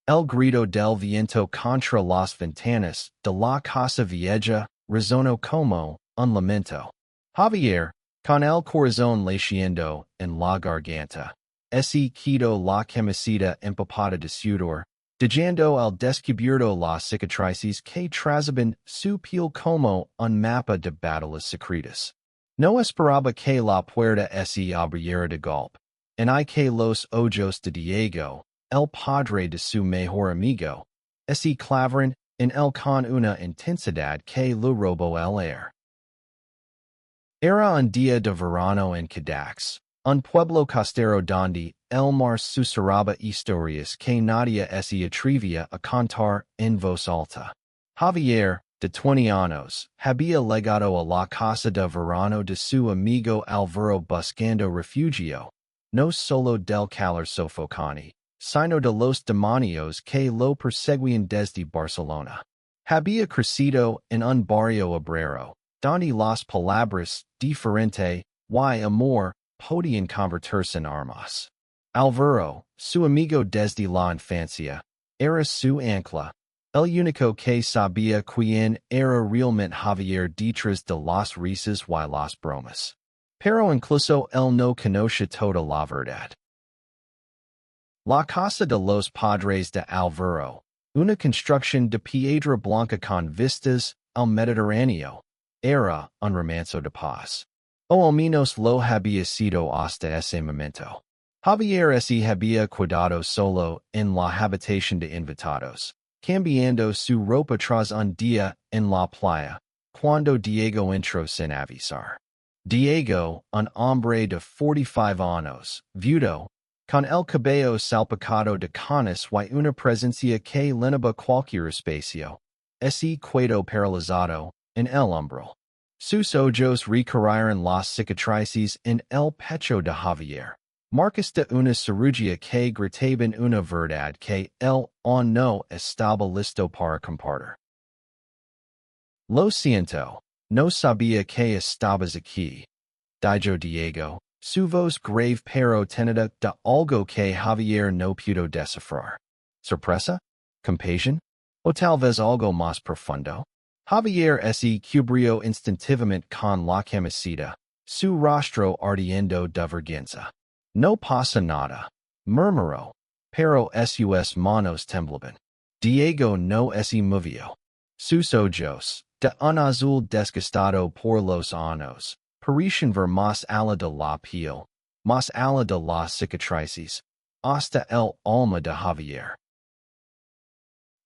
El grito del viento contra las ventanas de la casa vieja resonó como un lamento. Javier, con el corazón latiendo en la garganta, se quitó la camiseta empapada de sudor, dejando al descubierto las cicatrices que trazaban su piel como un mapa de batallas secretas. No esperaba que la puerta se abriera de golpe, en que los ojos de Diego, el padre de su mejor amigo, se clavaron en él con una intensidad que lo robó el aire. Era un día de verano en Cadax, un pueblo costero donde el mar susurraba historias que nadie se atrevía a contar en voz alta. Javier, de 20 años, había llegado a la casa de verano de su amigo Alvaro buscando refugio, no solo del calor sofocante, sino de los demonios que lo perseguían desde Barcelona. Había crecido en un barrio obrero, donde las palabras diferente y amor podían convertirse en armas. Alvaro, su amigo desde la infancia, era su ancla, el único que sabía quién era realmente Javier detrás de las risas y las bromas. Pero incluso él no conocía toda la verdad. La casa de los padres de Alvaro, una construcción de piedra blanca con vistas al Mediterráneo, era un remanso de paz. O al menos lo había sido hasta ese momento. Javier se había quedado solo en la habitación de invitados, cambiando su ropa tras un día en la playa, cuando Diego entró sin avisar. Diego, un hombre de 45 años, viudo, con el cabello salpicado de canas y una presencia que llenaba cualquier espacio, se quedó paralizado en el umbral. Sus ojos recorrieron las cicatrices en el pecho de Javier, marcas de una cirugía que gritaban una verdad que él aún no estaba listo para compartir. Lo siento, no sabía que estabas aquí, dijo Diego, su voz grave pero tenida de algo que Javier no pudo descifrar. ¿Sorpresa? ¿Compasión? ¿O tal vez algo más profundo? Javier se cubrió instintivamente con la camiseta, su rostro ardiendo de vergüenza. No pasa nada, murmuró, pero sus manos temblaban. Diego no se movió. Sus ojos, de un azul desgastado por los años, parecían ver más allá de la piel, más allá de las cicatrices, hasta el alma de Javier.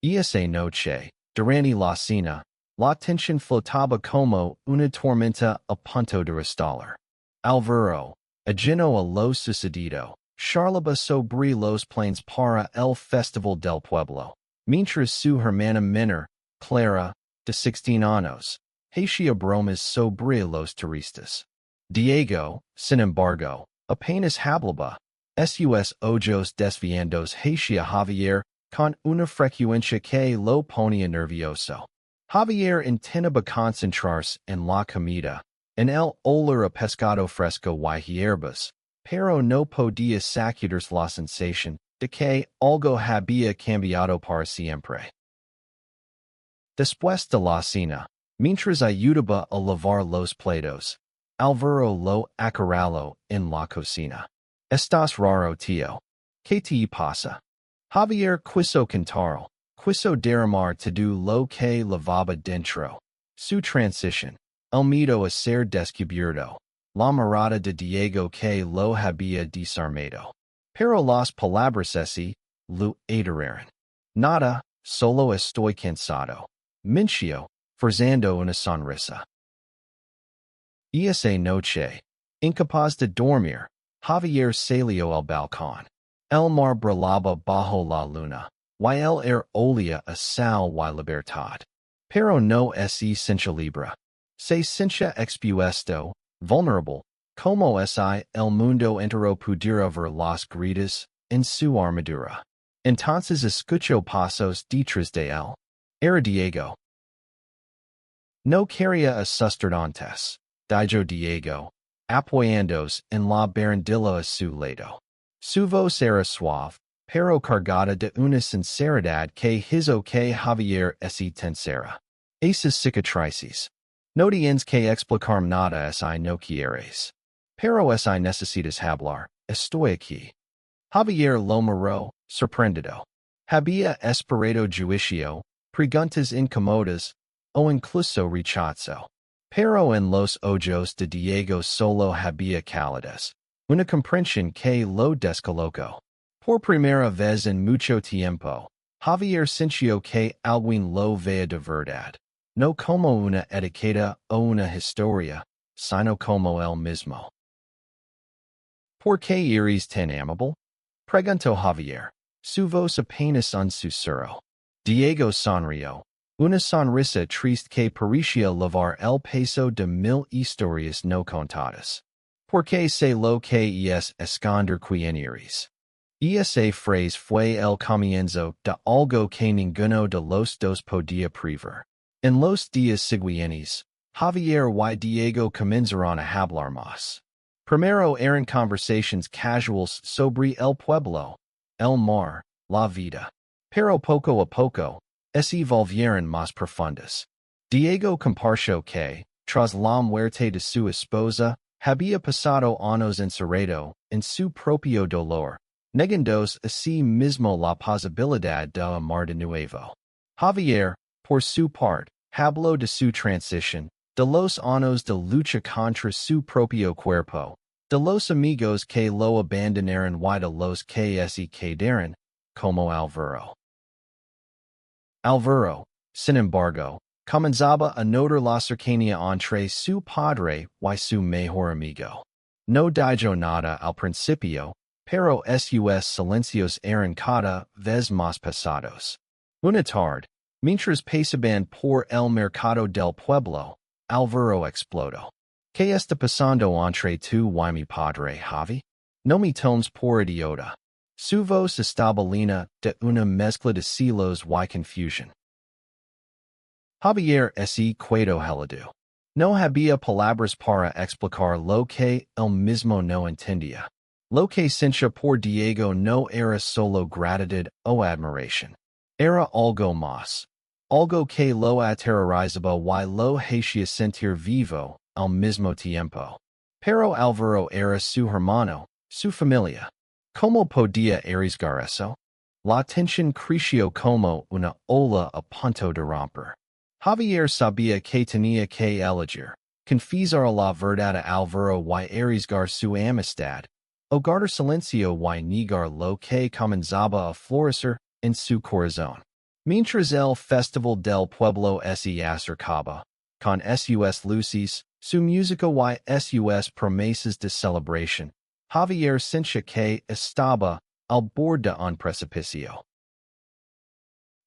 Esa noche, durante la cena, la tensión flotaba como una tormenta a punto de estallar. Alvaro, ajeno a lo sucedido, charlaba sobre los planes para el festival del pueblo, mientras su hermana menor, Clara, de 16 años, hacía bromas sobre los turistas. Diego, sin embargo, apenas hablaba, sus ojos desviados hacia Javier con una frecuencia que lo ponía nervioso. Javier intentaba concentrarse en la comida, en el olor a pescado fresco y hierbas, pero no podía sacudirse la sensación de que algo había cambiado para siempre. Después de la cena, mientras ayudaba a lavar los platos, Alvaro lo acorraló en la cocina. «Estás raro, tío. ¿Qué te pasa?» Javier quiso cantar, quiso derramar todo lo que lavaba dentro. Su transición, el miedo a ser descubierto, la mirada de Diego que lo había desarmado. Pero las palabras lo ayudaron. Nada, solo estoy cansado. Minció, forzando una sonrisa. Esa noche, incapaz de dormir, Javier salió al balcón. El mar brillaba bajo la luna, y el aire olía a sal y libertad. Pero no se sintió libre. Se sintió expuesto, vulnerable, como si el mundo entero pudiera ver las grietas en su armadura. Entonces escuchó pasos detrás de él. Era Diego. No quería asustar antes, dijo Diego, apoyándose en la barandilla a su lado. Su voz era suave, pero cargada de una sinceridad que hizo que Javier se tensera. Esas cicatrices. No tienes que explicarme nada si no quieres. Pero si necesitas hablar, estoy aquí. Javier lo miró, sorprendido. Había esperado juicio, preguntas incómodas, o incluso rechazo. Pero en los ojos de Diego solo había calidez. Una comprensión que lo descolocó. Por primera vez en mucho tiempo, Javier sintió que alguien lo veía de verdad. No como una etiqueta o una historia, sino como él mismo. ¿Por qué eres tan amable? Preguntó Javier. Su voz apenas un susurro. Diego sonrió. Una sonrisa triste que parecía lavar el peso de 1000 historias no contadas. Porque sé lo que es esconder quién eres. Esa frase fue el comienzo de algo que ninguno de los dos podía prever. En los días siguientes, Javier y Diego comenzaron a hablar más. Primero eran conversaciones casuales sobre el pueblo, el mar, la vida. Pero poco a poco, se volvieron más profundas. Diego compartió que, tras la muerte de su esposa, había pasado años encerrado en su propio dolor, negándose a sí mismo la posibilidad de amar de nuevo. Javier, por su parte, habló de su transición, de los años de lucha contra su propio cuerpo, de los amigos que lo abandonaron y de los que se quedaron, como Alvaro. Alvaro, sin embargo, comenzaba a notar la cercanía entre su padre y su mejor amigo. No dijo nada al principio, pero sus silencios eran cada vez más pesados. Una tarde, mientras pasaban por el mercado del pueblo, Alvaro explotó. ¿Qué está pasando entre tú y mi padre, Javi? No me tomes por idiota. Su voz estaba llena de una mezcla de celos y confusión. Javier se quedó helado. No había palabras para explicar lo que él mismo no entendía. Lo que sentía por Diego no era solo gratitud o admiración. Era algo más. Algo que lo aterrorizaba y lo hacía sentir vivo al mismo tiempo. Pero Alvaro era su hermano, su familia. ¿Cómo podía arriesgar eso? La tensión creció como una ola a punto de romper. Javier sabía que tenía que elegir, confesar la verdad a Alvaro y arriesgar su amistad, o guardar silencio y negar lo que comenzaba a florecer en su corazón. Mientras el festival del pueblo se acercaba, con sus luces, su música y sus promesas de celebración, Javier sentía que estaba al borde de un precipicio.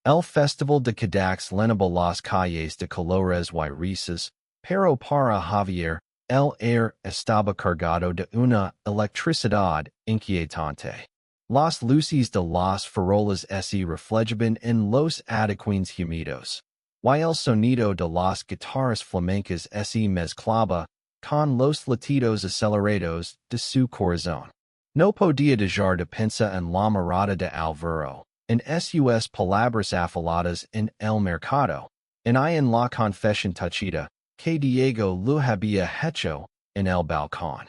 El festival de Cadax llenaba las calles de colores y risas, pero para Javier, el aire estaba cargado de una electricidad inquietante. Las luces de las farolas se reflejaban en los adoquines húmedos, y el sonido de las guitarras flamencas se mezclaba con los latidos acelerados de su corazón. No podía dejar de pensar en la mirada de Alvaro, en sus palabras afiladas en el mercado, en la confesión touchida que Diego lo había hecho en el balcón.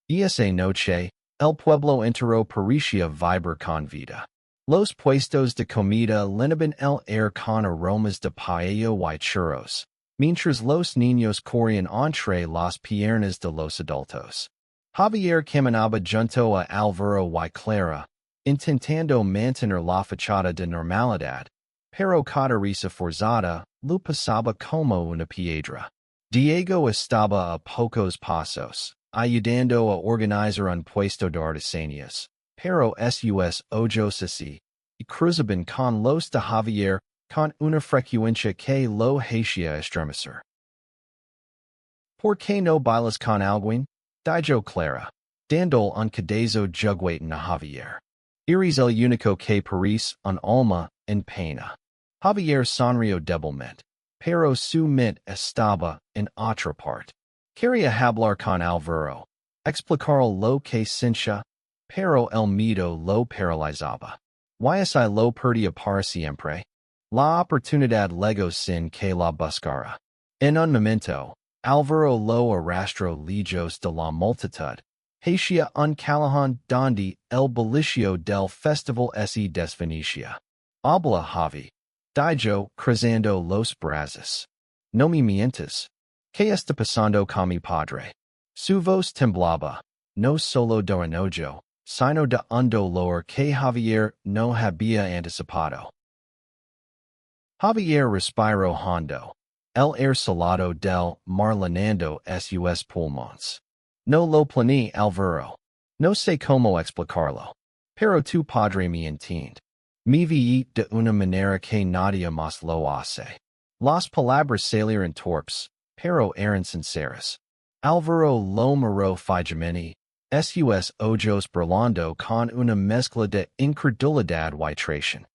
Esa noche, el pueblo entero parecía vibrar con vida. Los puestos de comida llenaban el aire con aromas de paella y churros, mientras los niños corrían entre las piernas de los adultos. Javier caminaba junto a Alvaro y Clara, intentando mantener la fachada de normalidad, pero cada risa forzada lo pasaba como una piedra. Diego estaba a pocos pasos, ayudando a organizar un puesto de artesanías, pero sus ojos así, y cruzaban con los de Javier con una frecuencia que lo hacía estremecer. ¿Por qué no bailas con alguien? Dijo Clara, dando un cadazo juguete a Javier. Eres el único que parece un alma en pena. Javier sonrió débilmente, pero su mente estaba en otra parte. Quería hablar con Alvaro, explicar lo que sentía, pero el miedo lo paralizaba. Ysi lo perdía para siempre. La oportunidad llegó sin que la buscara. En un momento, Alvaro lo arrastró lejos de la multitud, hacia un callejón donde el bullicio del festival se desvanecía. Habla Javi. Dijo, cruzando los brazos. No me mientas. ¿Qué está pasando con mi padre? Su voz temblaba, no solo de enojo, sino de un dolor que Javier no había anticipado. Javier respiró hondo. El air salado del mar llenando sus pulmones. No lo planeé Alvaro. No sé cómo explicarlo. Pero tu padre me entiende. Me vi de una manera que nadie más lo hace. Las palabras salieron torpes, pero eran sinceras. Alvaro lo miró fijamente, sus ojos brillando con una mezcla de incredulidad y traición.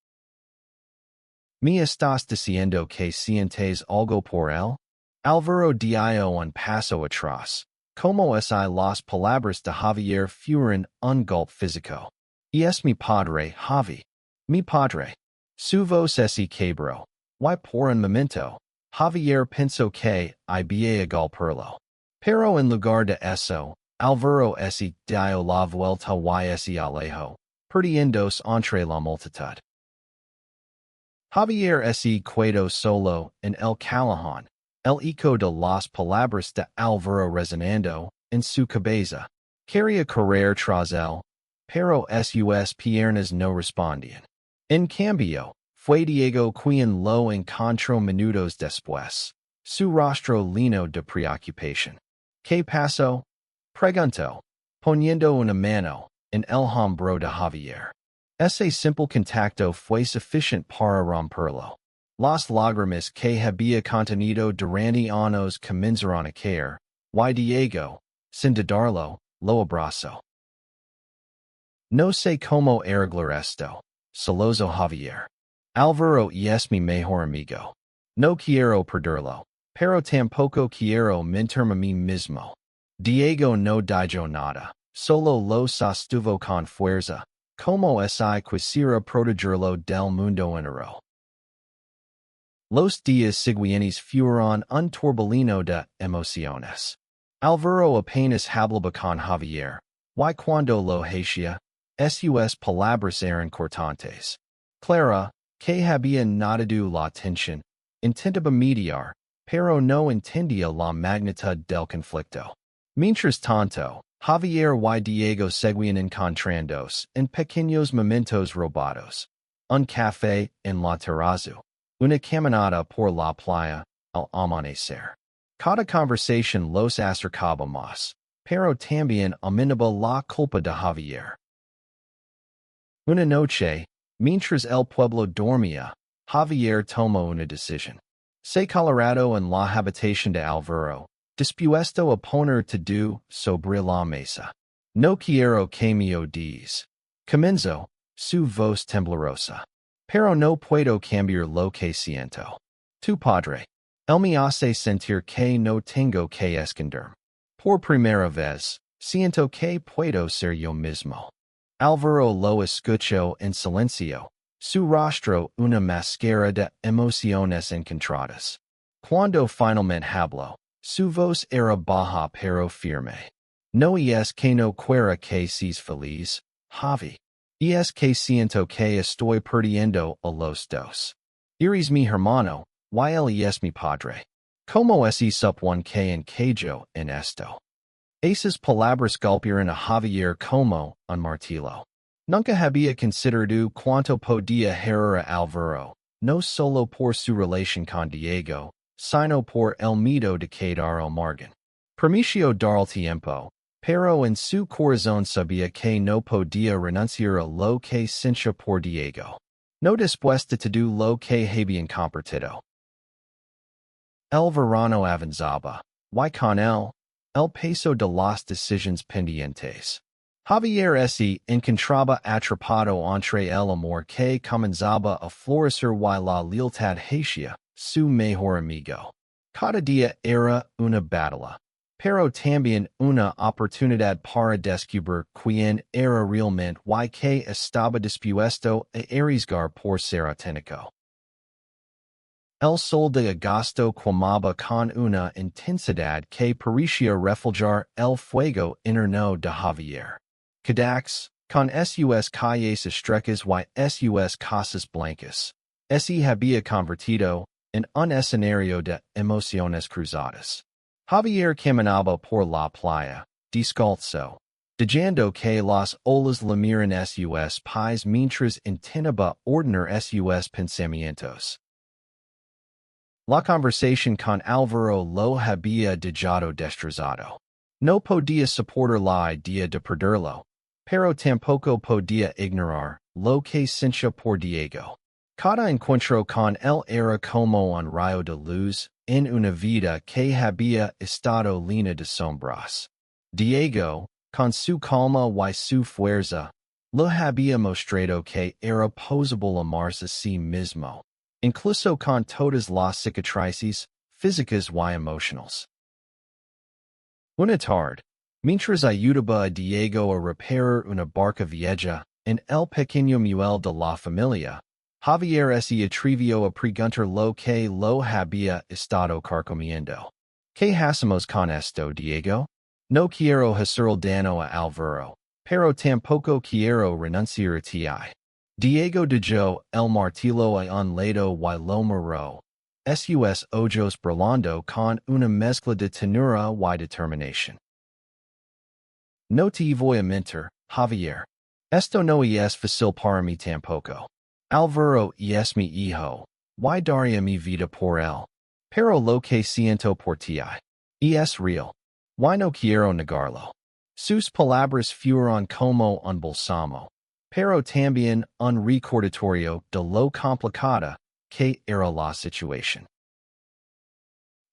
¿Me estás diciendo que sientes algo por él? Alvaro dio un paso atrás, como si las palabras de Javier fueran un golpe físico. Y es mi padre, Javi. Mi padre. Su voz se quebró. Y por un momento, Javier pensó que iba a golpearlo. Pero en lugar de eso, Alvaro se dio la vuelta y se alejó, perdiéndose entre la multitud. Javier se quedó solo en el callejón, el eco de las palabras de Alvaro resonando en su cabeza. Quería correr tras él, pero sus piernas no respondían. En cambio, fue Diego quien lo encontró minutos después, su rostro lleno de preocupación. ¿Qué pasó? Preguntó, poniendo una mano en el hombro de Javier. Ese simple contacto fue suficiente para romperlo. Las lágrimas que había contenido durante años comenzaron a caer, y Diego, sin dudarlo, lo abrazó. No sé cómo arreglar esto, solozó Javier. Alvaro es mi mejor amigo. No quiero perderlo, pero tampoco quiero mentirme a mí mismo. Diego no dijo nada, solo lo sostuvo con fuerza, como si quisiera protegerlo del mundo entero. Los días siguientes fueron un torbellino de emociones. Alvaro apenas hablaba con Javier, y cuando lo hacía, sus palabras eran cortantes. Clara, que había notado la tensión, intentaba mediar, pero no entendía la magnitud del conflicto. Mientras tanto, Javier y Diego seguían encontrándose en pequeños momentos robados. Un café en la terraza. Una caminata por la playa, al amanecer. Cada conversación los acercaba más, pero también aumentaba la culpa de Javier. Una noche, mientras el pueblo dormía, Javier tomó una decisión. Se colorado en la habitación de Alvaro, dispuesto a poner todo sobre la mesa. No quiero que me odies. Comenzó, su voz temblorosa. Pero no puedo cambiar lo que siento. Tu padre. Él me hace sentir que no tengo que esconderme. Por primera vez, siento que puedo ser yo mismo. Alvaro lo escuchó en silencio, su rostro una máscara de emociones encontradas. Cuando finalmente habló, su voz era baja pero firme. No es que no quiera que seas feliz, Javi. Es que siento que estoy perdiendo a los dos. Eres mi hermano, y él es mi padre. ¿Cómo es supone que encajo en esto? Esas palabras golpearon a Javier como un martillo. Nunca había considerado cuánto podía herir a Alvaro, no solo por su relación con Diego, sino por el miedo de quedar al margen. Permiso dar el tiempo, pero en su corazón sabía que no podía renunciar a lo que sentía por Diego. No después de todo lo que habían compartido. El verano avanzaba, y con él, el peso de las decisiones pendientes. Javier se encontraba atrapado entre el amor que comenzaba a florecer y la lealtad hacia su mejor amigo. Cada día era una batalla, pero también una oportunidad para descubrir quién era realmente y que estaba dispuesto a arriesgar por ser auténtico. El sol de agosto quemaba con una intensidad que parecía reflejar el fuego interno de Javier. Cadax, con sus calles estrechas y sus casas blancas, se había convertido en un escenario de emociones cruzadas. Javier caminaba por la playa, descalzo, dejando que las olas le miran sus pies mientras intentaba ordenar sus pensamientos. La conversación con Álvaro lo había dejado destrozado. No podía soportar la idea de perderlo, pero tampoco podía ignorar lo que sentía por Diego. Cada encuentro con él era como un rayo de luz en una vida que había estado llena de sombras. Diego, con su calma y su fuerza, lo había mostrado que era posible amarse a sí mismo, incluso con todas las cicatrices físicas y emocionales. Una tarde, mientras ayudaba a Diego a reparar una barca vieja en el pequeño muelle de la familia, Javier se atrevió a preguntar lo que lo había estado carcomiendo. ¿Qué hacemos con esto, Diego? No quiero hacer el daño a Álvaro, pero tampoco quiero renunciar a ti. Diego dejó el martillo a un lado y lo miró, sus ojos brillando con una mezcla de ternura y determinación. No te voy a mentir, Javier. Esto no es fácil para mí tampoco. Álvaro es mi hijo, y daría mi vida por él. Pero lo que siento por ti es real, y no quiero negarlo. Sus palabras fueron como un bálsamo, pero también un recordatorio de lo complicada que era la situación.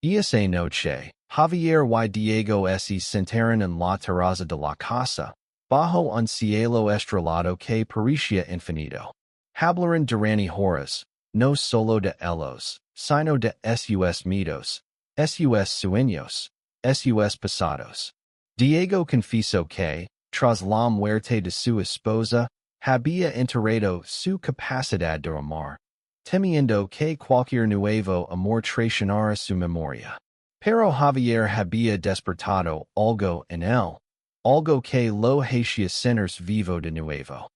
Esa noche, Javier y Diego se sentaron en la terraza de la casa, bajo un cielo estrellado que parecía infinito. Hablaron durante horas, no solo de ellos, sino de sus mitos, sus sueños, sus pasados. Diego confesó que, tras la muerte de su esposa, había enterrado su capacidad de amar, temiendo que cualquier nuevo amor traicionara su memoria. Pero Javier había despertado algo en él, algo que lo hacía sentirse vivo de nuevo.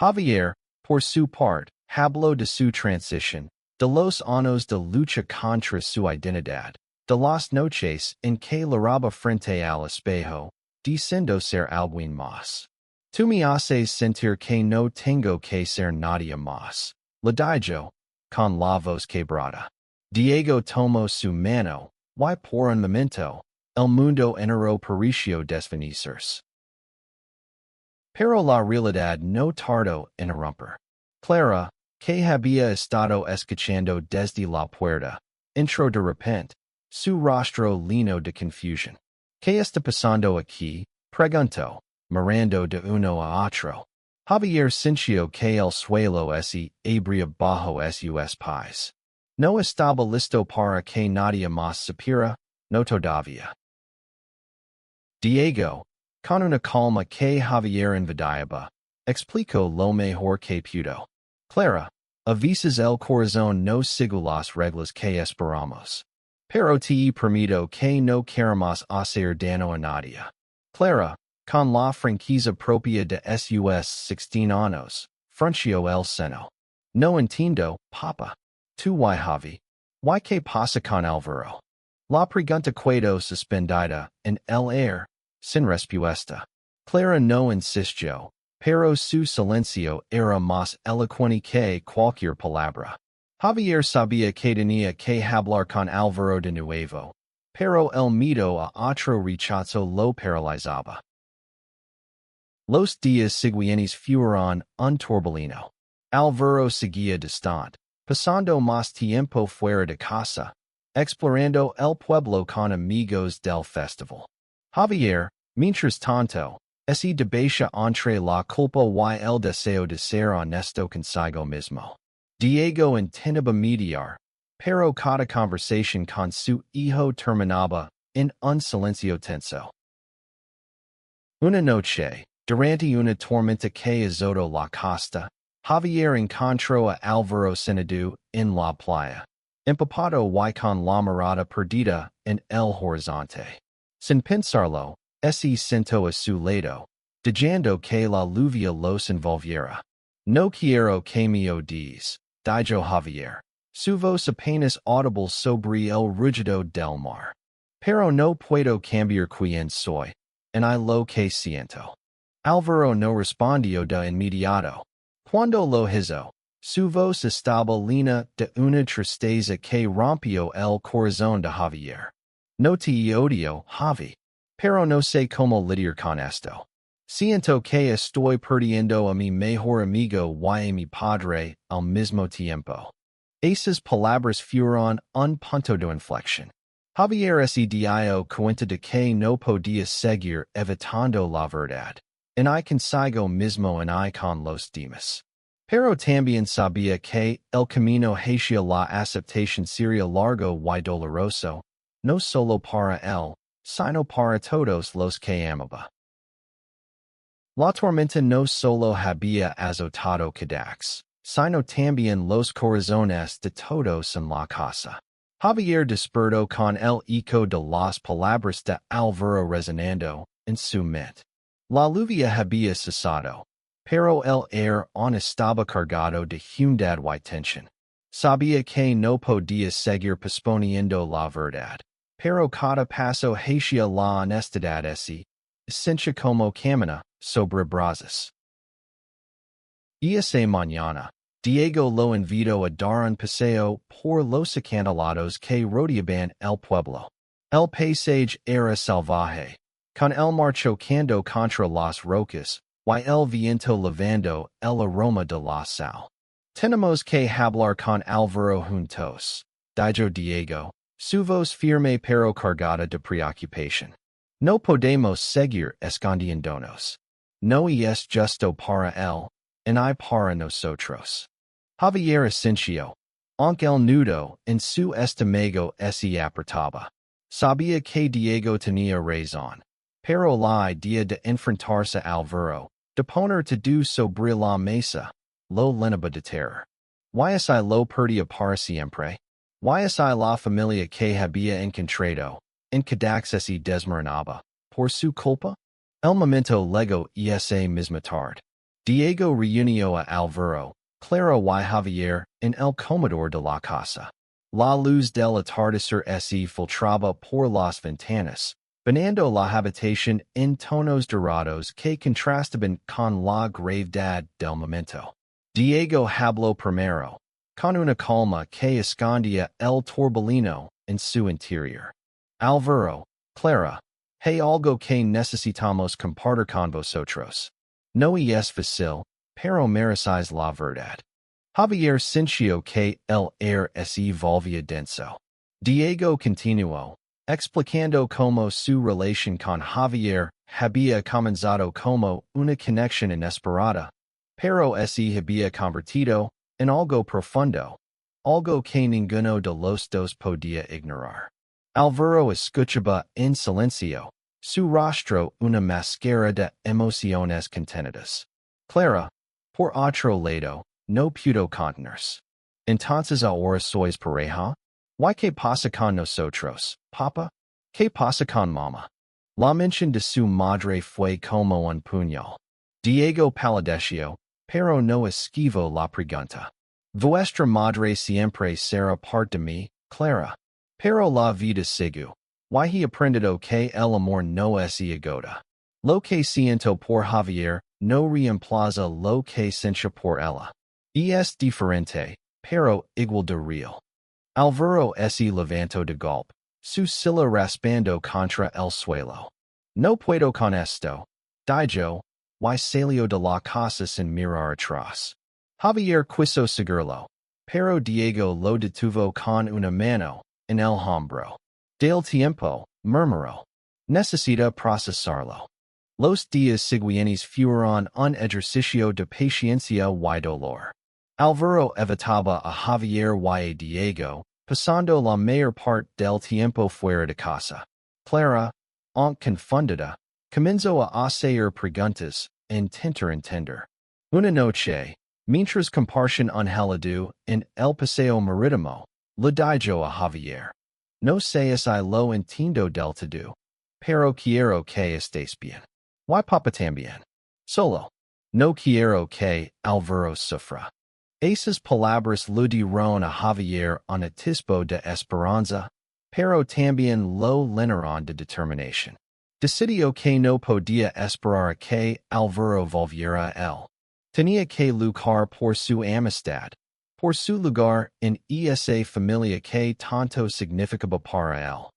Javier, por su parte, habló de su transición, de los años de lucha contra su identidad, de las noches en que lloraba frente al espejo, diciendo ser alguien más. Tú me haces sentir que no tengo que ser nadie más, le dijo, con la voz quebrada. Diego tomó su mano, y por un momento, el mundo entero pareció desvanecerse. Pero la realidad no tardó en irrumpir. Clara, que había estado escuchando desde la puerta, entró de repente, su rostro lleno de confusión. ¿Qué está pasando aquí? Preguntó, mirando de uno a otro. Javier sintió que el suelo se abría bajo sus pies. No estaba listo para que nadie más supiera, no todavía. Diego, con una calma que Javier envidiaba, explicó lo mejor que pudo. Clara, a veces el corazón no sigue las reglas que esperamos. Pero te permito que no queramos hacer daño a nadie. Clara, con la franqueza propia de sus 16 años, frunció el seno. No entiendo, papa. Tu y Javi. ¿Y qué pasa con Álvaro? La pregunta quedó suspendida en el aire, sin respuesta. Clara no insistió, pero su silencio era más elocuente que cualquier palabra. Javier sabía que tenía que hablar con Álvaro de nuevo, pero el miedo a otro rechazo lo paralizaba. Los días siguientes fueron un torbellino. Álvaro seguía distante, pasando más tiempo fuera de casa, explorando el pueblo con amigos del festival. Javier, mientras tanto, se debatía entre la culpa y el deseo de ser honesto consigo mismo. Diego intentaba mediar, pero cada conversación con su hijo terminaba en un silencio tenso. Una noche, durante una tormenta que azotó la costa, Javier encontró a Álvaro Senadu en la playa, empapado y con la mirada perdida en el horizonte. Sin pensarlo, se sentó a su lado, dejando que la lluvia los envolviera. No quiero que me odies, dijo Javier, su voz apenas audible sobre el rugido del mar. Pero no puedo cambiar quien soy, en lo que siento. Álvaro no respondió de inmediato. Cuando lo hizo, su voz estaba llena de una tristeza que rompió el corazón de Javier. No te odio, Javi, pero no sé cómo lidiar con esto. Siento que estoy perdiendo a mi mejor amigo y a mi padre al mismo tiempo. Esas palabras fueron un punto de inflexión. Javier se dio cuenta de que no podía seguir evitando la verdad, en consigo mismo en con los demás. Pero también sabía que el camino hacia la aceptación sería largo y doloroso, no solo para él, sino para todos los que amaba. La tormenta no solo había azotado Cadax, sino también los corazones de todos en la casa. Javier despertó con el eco de las palabras de Álvaro resonando en su mente. La lluvia había cesado, pero el aire aún estaba cargado de humedad y tensión. Sabía que no podía seguir posponiendo la verdad, pero cada paso hacia la honestidad esencia como camina sobre brasas. Esa mañana, Diego lo invitó a dar un paseo por los acantilados que rodeaban el pueblo. El paisaje era salvaje, con el mar chocando contra las rocas, y el viento lavando el aroma de la sal. Tenemos que hablar con Álvaro juntos, dijo Diego, su voz firme pero cargada de preocupación. No podemos seguir escondiéndonos. No es justo para él, ni para nosotros. Javier asintió, aunque el nudo en su estómago se apretaba. Sabía que Diego tenía razón, pero la idea de enfrentarse a Álvaro, de poner todo sobre la mesa, lo llenaba de terror. Y lo perdía para siempre. Y la familia que había encontrado, en Cadax se desmoronaba, por su culpa. El momento llegó esa misma tarde. Diego reunió a Álvaro, Clara y Javier en el comedor de la casa. La luz del atardecer se filtraba por las ventanas, bañando la habitación en tonos dorados que contrastaban con la gravedad del momento. Diego habló primero, con una calma que escondía el torbellino en su interior. Álvaro, Clara, hay algo que necesitamos compartir con vosotros. No es fácil, pero merecéis la verdad. Javier sintió que el aire se volvía denso. Diego continuó, explicando cómo su relación con Javier había comenzado como una conexión inesperada, pero se había convertido en algo profundo, algo que ninguno de los dos podía ignorar. Álvaro escuchaba en silencio, su rostro una máscara de emociones contenidas. Clara, por otro lado, no pudo contenerse. Entonces ahora sois pareja? ¿Y qué pasa con nosotros, papá? ¿Qué pasa con mamá? La mención de su madre fue como un puñal. Diego palideció, pero no esquivó la pregunta. Vuestra madre siempre será parte de mí, Clara. Pero la vida sigue. Y he aprendido que el amor no es agoda. Lo que siento por Javier no reemplaza lo que siento por ella. Es diferente, pero igual de real. Álvaro se levantó de golpe, su silla raspando contra el suelo. No puedo con esto, dijo, y salió de la casa sin mirar atrás. Javier quiso seguirlo, pero Diego lo detuvo con una mano en el hombro. Del tiempo, murmuró. Necesita procesarlo. Los días siguientes fueron un ejercicio de paciencia y dolor. Álvaro evitaba a Javier y a Diego, pasando la mayor parte del tiempo fuera de casa. Clara, aunque confundida, comenzó a hacer preguntas, entender. Una noche, mientras compartían un helado en el paseo marítimo, le dijo a Javier. No sé si lo entiendo del todo, pero quiero que estés bien. Why papa también? Solo. No quiero que Alvaro sufra. Esas palabras le dieron a Javier un atisbo de esperanza, pero también lo llenaron de determinación. Decidió que no podía esperar a que Alvaro volviera a él. Tenía que luchar por su amistad, por su lugar en esa familia que tanto significaba para él.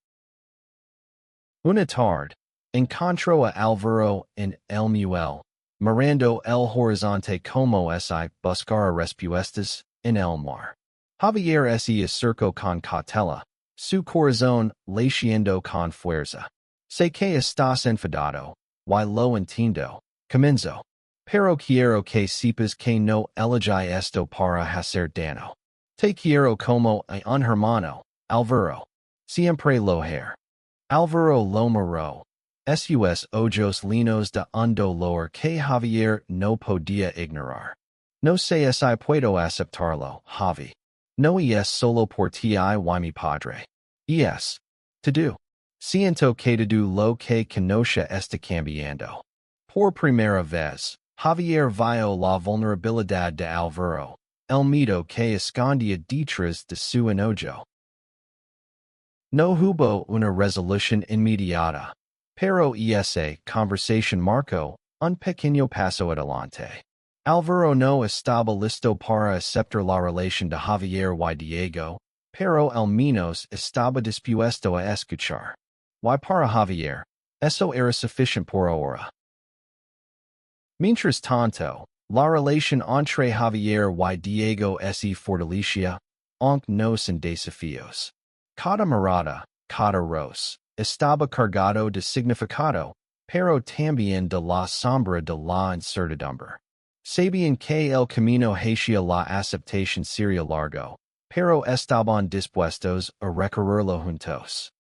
Una tarde, encontró a Alvaro en el muelle, mirando el horizonte como si buscara respuestas en el mar. Javier se acercó con cautela, su corazón latiendo con fuerza. Sé que estás enfadado, y lo entiendo, comenzó. Pero quiero que sepas que no elegí esto para hacer daño. Te quiero como a un hermano, Alvaro. Siempre lo haré. Alvaro lo miró. Sus ojos llenos de un dolor que Javier no podía ignorar. No sé si puedo aceptarlo, Javi. No es solo por ti y mi padre. Es. Todo. Siento que todo lo que conoce está cambiando. Por primera vez, Javier vio la vulnerabilidad de Alvaro, el miedo que escondía detrás de su enojo. No hubo una resolución inmediata, pero esa conversación marcó un pequeño paso adelante. Alvaro no estaba listo para aceptar la relación de Javier y Diego, pero al menos estaba dispuesto a escuchar. Y para Javier, eso era suficiente por ahora. Mientras tanto, la relación entre Javier y Diego se fortalecía, aunque no sin desafíos. Cada mirada, cada roce, estaba cargado de significado, pero también de la sombra de la incertidumbre. Sabían que el camino hacia la aceptación sería largo, pero estaban dispuestos a recorrerlo juntos.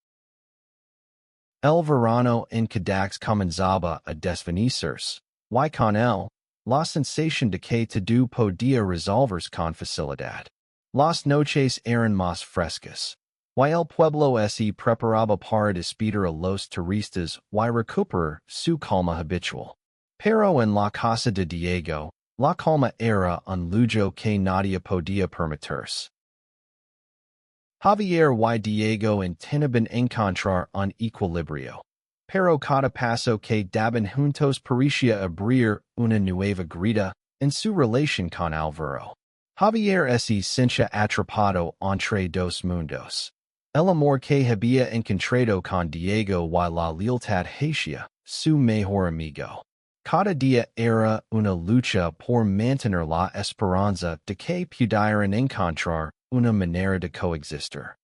El verano en Cadax comenzaba a desvanecerse, y con él, la sensación de que todo podía resolverse con facilidad. Las noches eran más frescas, y el pueblo se preparaba para despedir a los turistas y recuperar su calma habitual. Pero en la casa de Diego, la calma era un lujo que nadie podía permitirse. Javier y Diego intentaban encontrar un equilibrio, pero cada paso que daban juntos parecía abrir una nueva grita en su relación con Alvaro. Javier se sentía atrapado entre dos mundos. El amor que había encontrado con Diego y la lealtad hacia su mejor amigo. Cada día era una lucha por mantener la esperanza de que pudieran encontrar una manera de coexistir.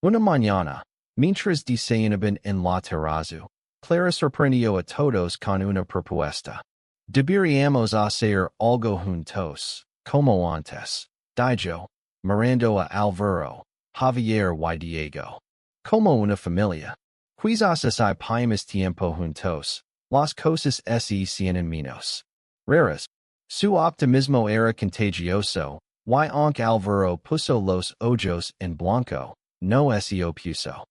Una mañana, mientras diseñaban en la terraza, Clara sorprendió a todos con una propuesta. Deberíamos hacer algo juntos, como antes, dijo, mirando a Alvaro, Javier y Diego. Como una familia. Quizás si pasamos tiempo juntos, las cosas se sienten menos raras. Su optimismo era contagioso, y aunque Alvaro puso los ojos en blanco, no se opuso.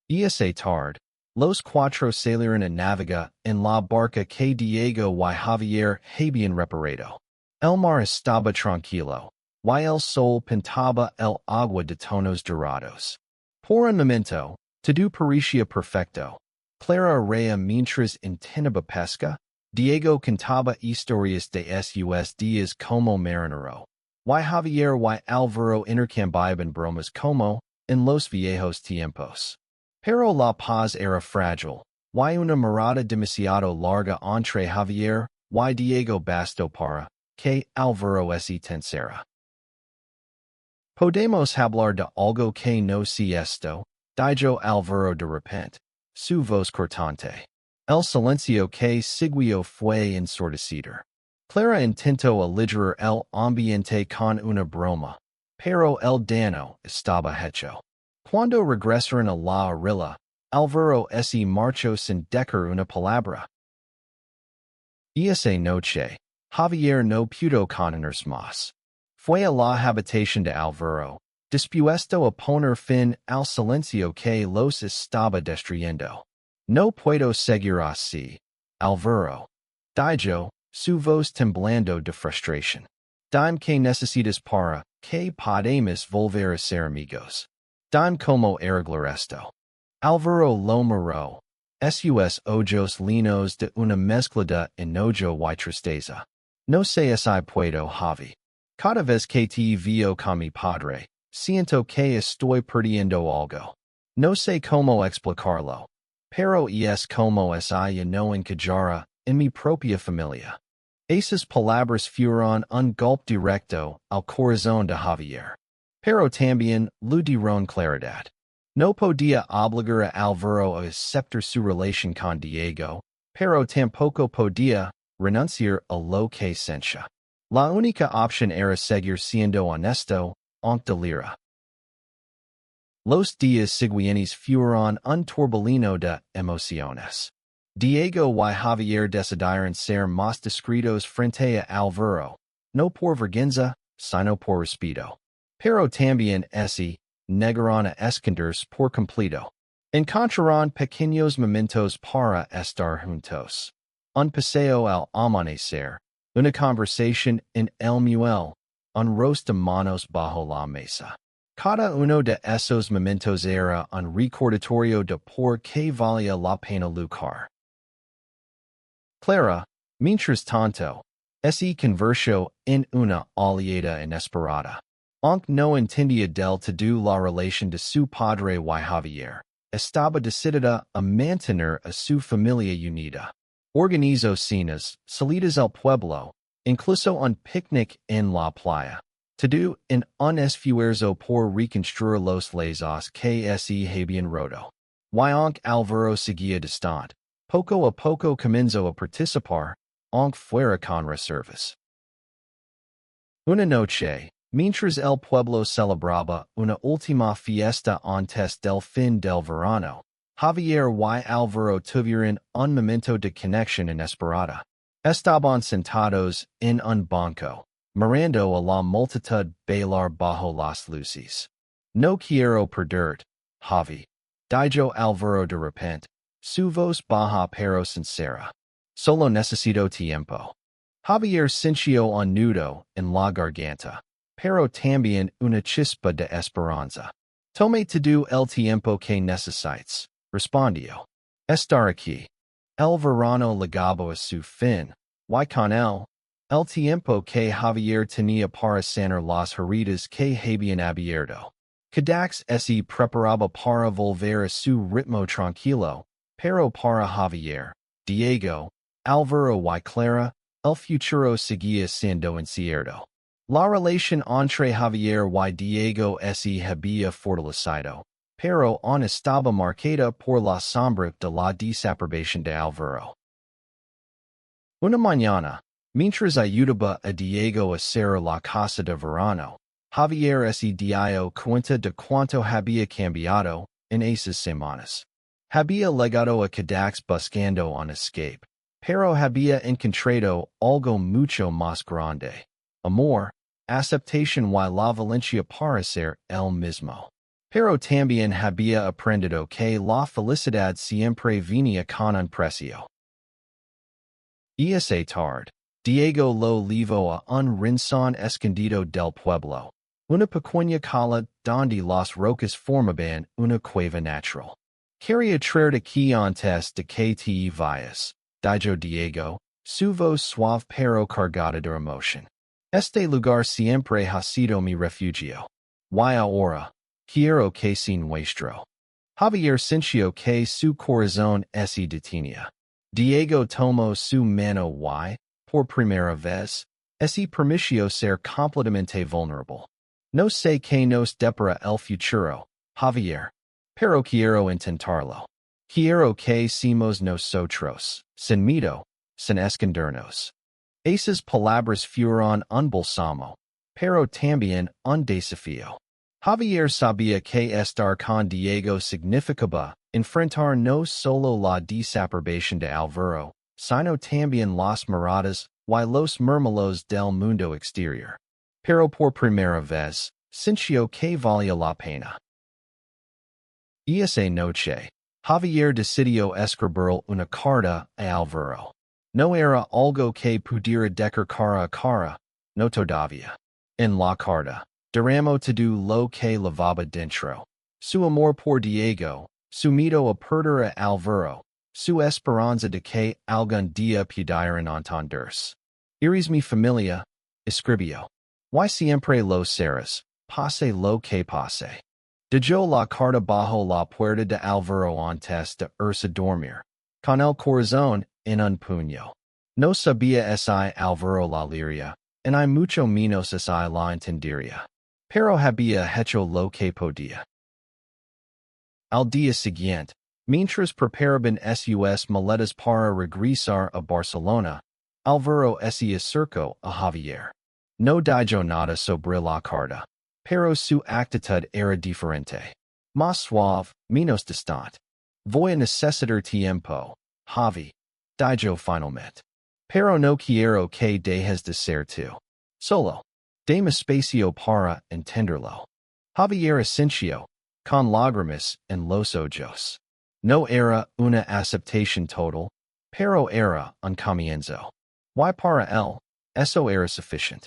Esa tarde, los cuatro salieron a navegar en la barca que Diego y Javier habían reparado. El mar estaba tranquilo, y el sol pintaba el agua de tonos dorados. Por un momento, todo parecía perfecto. Clara reía mientras intentaba pesca, Diego contaba historias de sus días como marinero, y Javier y Alvaro intercambiaban bromas como en los viejos tiempos. Pero la paz era frágil, y una mirada demasiado larga entre Javier y Diego bastó para que Alvaro se tensara. Podemos hablar de algo que no sea esto, dijo Alvaro de repente, su voz cortante. El silencio que siguió fue ensordecido. Clara intentó aligerar el ambiente con una broma, pero el daño estaba hecho. Cuando regresaron a la orilla, Alvaro se marchó sin dejar una palabra. Esa noche, Javier no pudo contenerse más. Fue a la habitación de Alvaro, dispuesto a poner fin al silencio que los estaba destruyendo. No puedo seguir así, Alvaro, dijo, su voz temblando de frustración. Dime que necesitas para que podamos volver a ser amigos. Dime como arreglar esto. Alvaro lo miró. Sus ojos linos de una mezcla de enojo y tristeza. No sé si puedo, Javi. Cada vez que te veo con mi padre, siento que estoy perdiendo algo. No sé cómo explicarlo. Pero es como si no encajara en mi propia familia. Esas palabras fueron un golpe directo al corazón de Javier. Pero también lo dieron claridad. No podía obligar a Alvaro a aceptar su relación con Diego, pero tampoco podía renunciar a lo que sentía. La única opción era seguir siendo honesto, aunque doliera. Los días siguientes fueron un torbellino de emociones. Diego y Javier decidieron ser más discretos frente a Alvaro, no por vergüenza, sino por respeto. Pero también negaron a esconderse por completo. Encontraron pequeños momentos para estar juntos. Un paseo al amanecer, una conversación en el muelle, un roast de manos bajo la mesa. Cada uno de esos momentos era un recordatorio de por qué valía la pena luchar. Clara, mientras tanto, se convirtió en una aliada inesperada. Aunque no entendía del todo la relación de su padre y Javier, estaba decidida a mantener a su familia unida. Organizó cenas, salidas al pueblo, incluso un picnic en la playa. Todo en un esfuerzo por reconstruir los lazos que se habían roto. Y aunque Alvaro seguía distante, poco a poco comenzó a participar, aunque fuera con reservas. Una noche, mientras el pueblo celebraba una última fiesta antes del fin del verano, Javier y Alvaro tuvieron un momento de conexión inesperada. Estaban sentados en un banco, mirando a la multitud bailar bajo las luces. No quiero perderte, Javi, dijo Alvaro de repente, su voz baja pero sincera. Solo necesito tiempo. Javier sintió un nudo en la garganta, pero también una chispa de esperanza. Tome todo el tiempo que necesites, respondió. Estar aquí. El verano llegaba a su fin, y con él, el tiempo que Javier tenía para sanar las heridas que habían abierto. Cadax se preparaba para volver a su ritmo tranquilo, pero para Javier, Diego, Alvaro y Clara, el futuro seguía siendo incierto. La relación entre Javier y Diego se había fortalecido, pero aún estaba marcada por la sombra de la desaparición de Alvaro. Una mañana, mientras ayudaba a Diego a hacer la casa de verano, Javier se dio cuenta de cuánto había cambiado en esas semanas. Había llegado a Cadax buscando un escape, pero había encontrado algo mucho más grande. Amor, aceptación y la valencia para ser él mismo. Pero también había aprendido que la felicidad siempre venía con un precio. Esa tarde, Diego lo llevó a un rincón escondido del pueblo, una pequeña cala donde las rocas formaban una cueva natural. Quería traerte aquí antes de que te vayas, dijo Diego, su voz suave pero cargada de emoción. Este lugar siempre ha sido mi refugio. Y ahora, quiero que sea nuestro. Javier sintió que su corazón se detenía. Diego tomó su mano y, por primera vez, se permitió ser completamente vulnerable. No sé qué nos depara el futuro, Javier, pero quiero intentarlo. Quiero que seamos nosotros, sin miedo, sin escondernos. Esas palabras fueron un bálsamo, pero también un desafío. Javier sabía que estar con Diego significaba enfrentar no solo la desaprobación de Álvaro, sino también las miradas y los murmullos del mundo exterior. Pero por primera vez, sintió que valía la pena. Y esa noche, Javier decidió escribir una carta a Álvaro. No era algo que pudiera decir cara a cara, no todavía. En la carta, derramó todo lo que llevaba dentro. Su amor por Diego, su miedo a perder a Álvaro, su esperanza de que algún día pudieran entenderse. Eres mi familia, escribió. Y siempre lo serás, pase lo que pase. Dejó la carta bajo la puerta de Álvaro antes de irse a dormir, con el corazón en un puño. No sabía si Álvaro la leería, y mucho menos si la entendería. Pero había hecho lo que podía. Al día siguiente, mientras preparaban sus maletas para regresar a Barcelona, Álvaro se acercó a Javier. No dijo nada sobre la carta, pero su actitud era diferente. Más suave, menos distante. Voy a necesitar tiempo, Javi, dijo finalmente. Pero no quiero que dejes de ser tú. Solo. Dame espacio para entenderlo. Javier asintió, con lágrimas en los ojos. No era una aceptación total, pero era un comienzo. Y para él, eso era suficiente.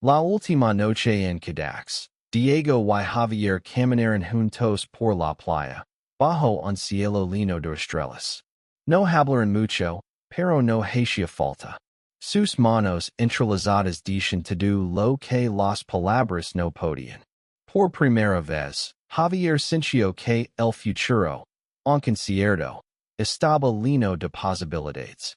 La última noche en Cadax, Diego y Javier caminaron juntos por la playa, bajo un cielo lleno de estrellas. No hablaron mucho, pero no hacía falta. Sus manos entrelazadas dicen todo lo que las palabras no podían. Por primera vez, Javier sintió que el futuro, aunque incierto, estaba lleno de posibilidades.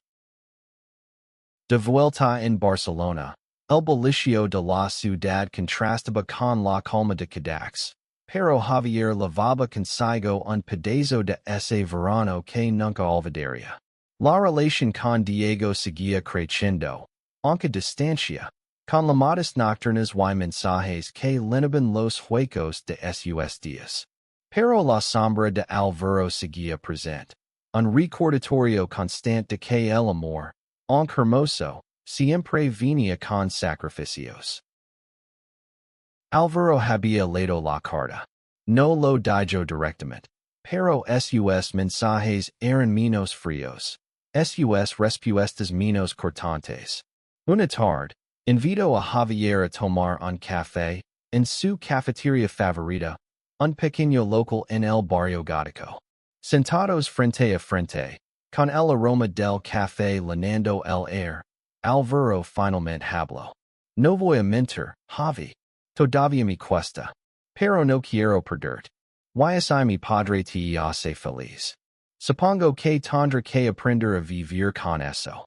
De vuelta en Barcelona, el bullicio de la ciudad contrastaba con la calma de Cadax, pero Javier llevaba consigo un pedazo de ese verano que nunca olvidaría. La relación con Diego seguía creciendo, aunque distancia, con llamadas nocturnas y mensajes que llenaban los huecos de sus días. Pero la sombra de Álvaro seguía presente, un recordatorio constante de que el amor, aunque hermoso, siempre venía con sacrificios. Álvaro había leído la carta. No lo dijo directamente, pero sus mensajes eran menos fríos. Sus respuestas menos cortantes. Una tarde, invitó a Javier a tomar un café en su cafetería favorita, un pequeño local en el barrio gótico. Sentados frente a frente, con el aroma del café llenando el aire, Álvaro finalmente habló. No voy a mentir, Javi. Todavía me cuesta. Pero no quiero perderte. Y mi padre te hace feliz. Supongo que tendré que aprender a vivir con eso.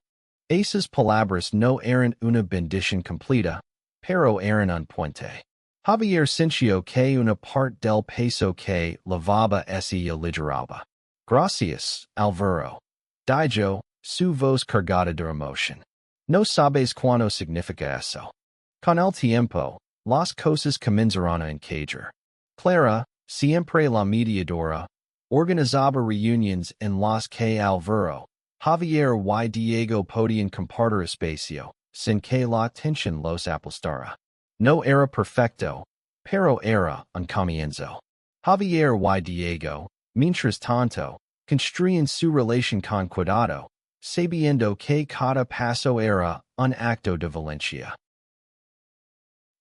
Esas palabras no eran una bendición completa, pero eran un puente. Javier sintió que una parte del peso que llevaba se aligeraba. Gracias, Álvaro. Dijo, su voz cargada de emoción. No sabes cuánto significa eso. Con el tiempo, las cosas comenzaron a encajar. Clara, siempre la mediadora, organizaba reuniones en las que Álvaro, Javier y Diego podían compartir espacio, sin que la tensión los aplastara. No era perfecto, pero era un comienzo. Javier y Diego, mientras tanto, construían su relación con cuidado, sabiendo que cada paso era un acto de valencia.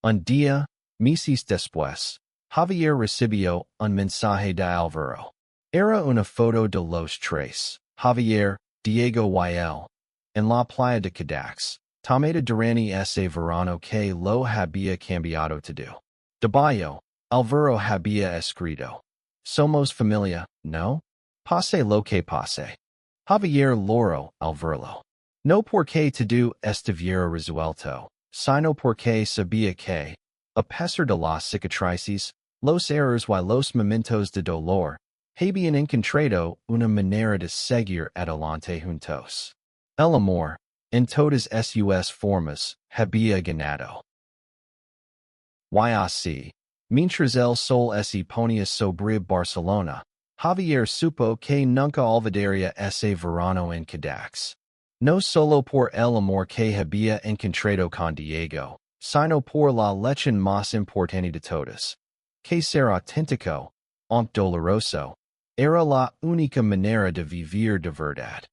Un día, meses después, Javier recibió un mensaje de Álvaro. Era una foto de los tres, Javier, Diego y él, en la playa de Cadax, tomada durante ese verano que lo había cambiado todo. Debajo, Álvaro había escrito: Somos familia, ¿no? Pase lo que pase. Javier logró al verlo. No porque todo estuviera resuelto, sino porque sabía que, a pesar de las cicatrices, los errores y los momentos de dolor, habían encontrado una manera de seguir adelante juntos. El amor, en todas sus formas, había ganado. YAC. Mientras el sol se ponía sobre Barcelona, Javier supo que nunca olvidaría ese verano en Cadax. No solo por el amor que había encontrado con Diego, sino por la lección más importante de todas. Que ser auténtico, aunque doloroso, era la única manera de vivir de verdad.